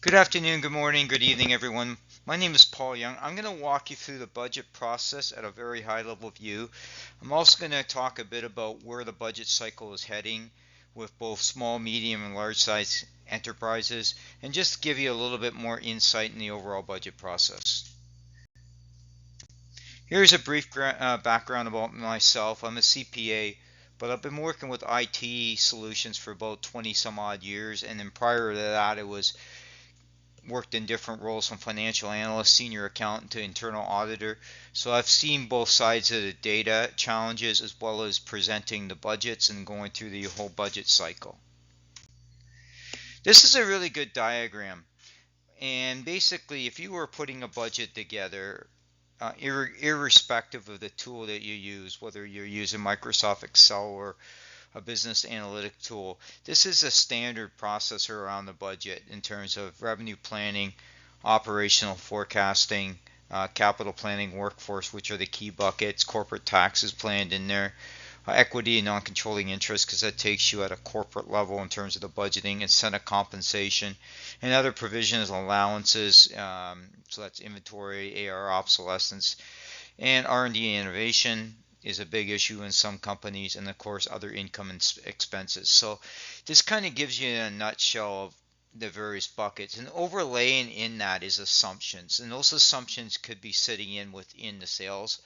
Good afternoon, good morning, good evening, everyone. My name is Paul Young. I'm going to walk you through the budget process at a very high level view. I'm also going to talk a bit about where the budget cycle is heading with both small, medium, and large size enterprises, and just give you a little bit more insight in the overall budget process. Here's a brief background about myself. I'm a CPA, but I've been working with IT solutions for about 20 some odd years, and then prior to that, I was worked in different roles from financial analyst, senior accountant to internal auditor. So I've seen both sides of the data challenges as well as presenting the budgets and going through the whole budget cycle. This is a really good diagram. And basically, if you were putting a budget together, irrespective of the tool that you use, whether you're using Microsoft Excel or a business analytic tool. This is a standard processor around the budget in terms of revenue planning, operational forecasting, capital planning, workforce, which are the key buckets, corporate taxes planned in there, equity and non-controlling interest because that takes you at a corporate level in terms of the budgeting, incentive compensation, and other provisions, allowances. So that's inventory, AR obsolescence, and R&D innovation is a big issue in some companies, and of course other income and expenses. So this kind of gives you a nutshell of the various buckets, and overlaying in that is assumptions, and those assumptions could be sitting in within the sales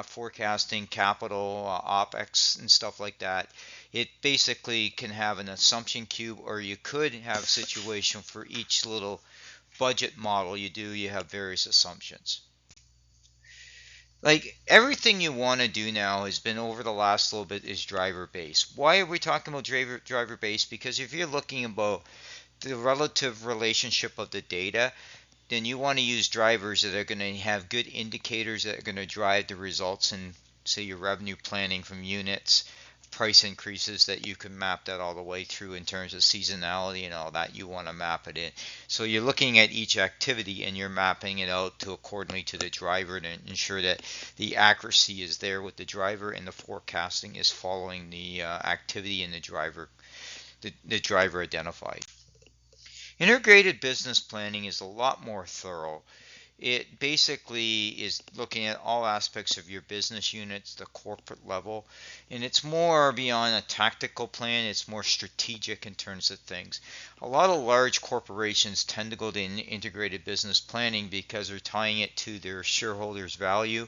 forecasting, capital, OPEX, and stuff like that. It basically can have an assumption cube, or you could have a situation for each little budget model you do, you have various assumptions. Like everything you want to do now has been over the last little bit is driver based. Why are we talking about driver based? Because if you're looking about the relative relationship of the data, then you want to use drivers that are going to have good indicators that are going to drive the results in, say, your revenue planning from units, price increases that you can map that all the way through in terms of seasonality and all that. You want to map it in. So you're looking at each activity and you're mapping it out to accordingly to the driver to ensure that the accuracy is there with the driver and the forecasting is following the activity in the driver identified. Integrated business planning is a lot more thorough. It basically is looking at all aspects of your business units, the corporate level, and it's more beyond a tactical plan, it's more strategic in terms of things. A lot of large corporations tend to go to integrated business planning because they're tying it to their shareholders' value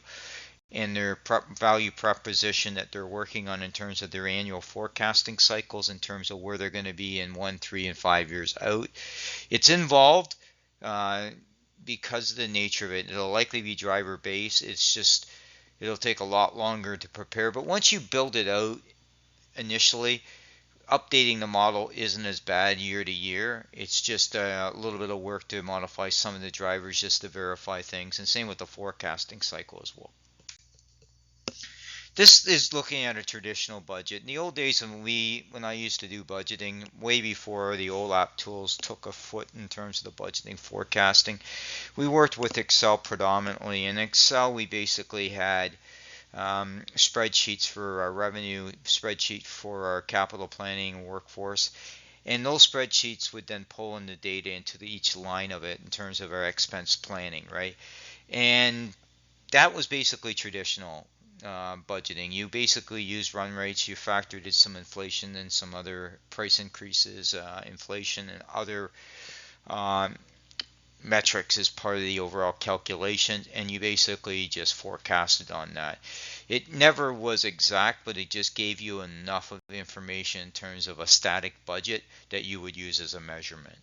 and their value proposition that they're working on in terms of their annual forecasting cycles, in terms of where they're going to be in 1, 3, and 5 years out. It's involved. Because of the nature of it, it'll likely be driver based. It's just it'll take a lot longer to prepare. But once you build it out initially, updating the model isn't as bad year to year. It's just a little bit of work to modify some of the drivers just to verify things, and same with the forecasting cycle as well. This is looking at a traditional budget. In the old days when I used to do budgeting, way before the OLAP tools took a foot in terms of the budgeting forecasting, we worked with Excel predominantly. In Excel, we basically had spreadsheets for our revenue, spreadsheet for our capital planning and workforce. And those spreadsheets would then pull in the data into each line of it in terms of our expense planning, right? And that was basically traditional budgeting. You basically used run rates, you factored in some inflation and some other price increases, inflation and other uh, metrics as part of the overall calculation, and you basically just forecasted on that. It never was exact, but it just gave you enough of information in terms of a static budget that you would use as a measurement.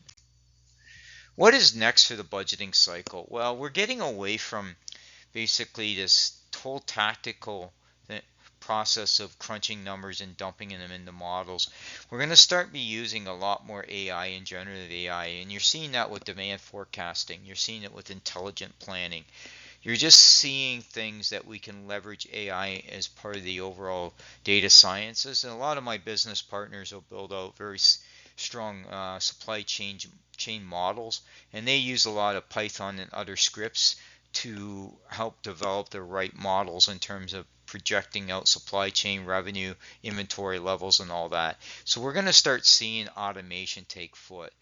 What is next for the budgeting cycle? Well, we're getting away from basically this whole tactical process of crunching numbers and dumping them into models. We're going to start be using a lot more AI and generative AI, and you're seeing that with demand forecasting. You're seeing it with intelligent planning. You're just seeing things that we can leverage AI as part of the overall data sciences. And a lot of my business partners will build out very strong supply chain models, and they use a lot of Python and other scripts to help develop the right models in terms of projecting out supply chain revenue, inventory levels, and all that. So we're going to start seeing automation take foot.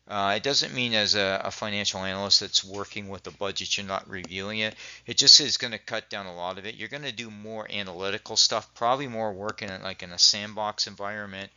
It doesn't mean as a financial analyst that's working with the budget, you're not reviewing it. It just is going to cut down a lot of it. You're going to do more analytical stuff, probably more work in like in a sandbox environment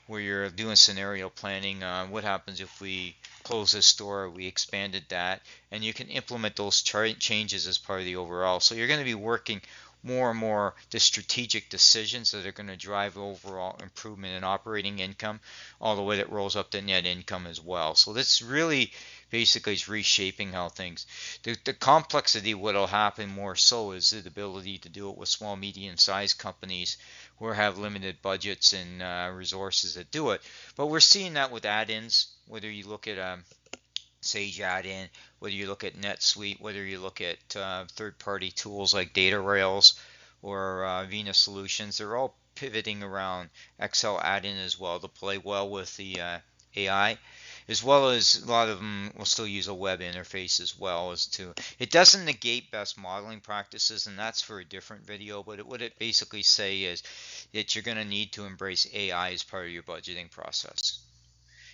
where you're doing scenario planning. What happens if we close this store, we expanded that, and you can implement those changes as part of the overall. So you're going to be working more and more the strategic decisions that are going to drive overall improvement in operating income, all the way that rolls up to net income as well. So this really basically is reshaping how things. The complexity, what will happen more so is the ability to do it with small, medium-sized companies who have limited budgets and resources that do it. But we're seeing that with add-ins, whether you look at Sage add-in, whether you look at NetSuite, whether you look at third-party tools like Data Rails or Venus Solutions, they're all pivoting around Excel add-in as well to play well with the AI, as well as a lot of them will still use a web interface as well as to. It doesn't negate best modeling practices, and that's for a different video. But what it basically say is that you're going to need to embrace AI as part of your budgeting process.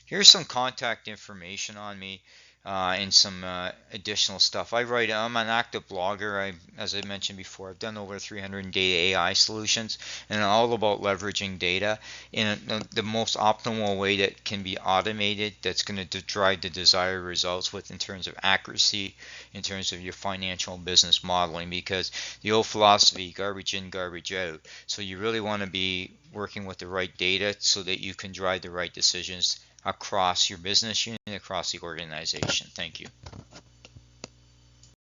Here's some contact information on me and some additional stuff. I'm an active blogger. As I mentioned before, I've done over 300 data AI solutions, and I'm all about leveraging data in the most optimal way that can be automated. That's going to drive the desired results with in terms of accuracy, in terms of your financial and business modeling. Because the old philosophy, garbage in, garbage out. So you really want to be working with the right data so that you can drive the right decisions across your business unit, across the organization. Thank you.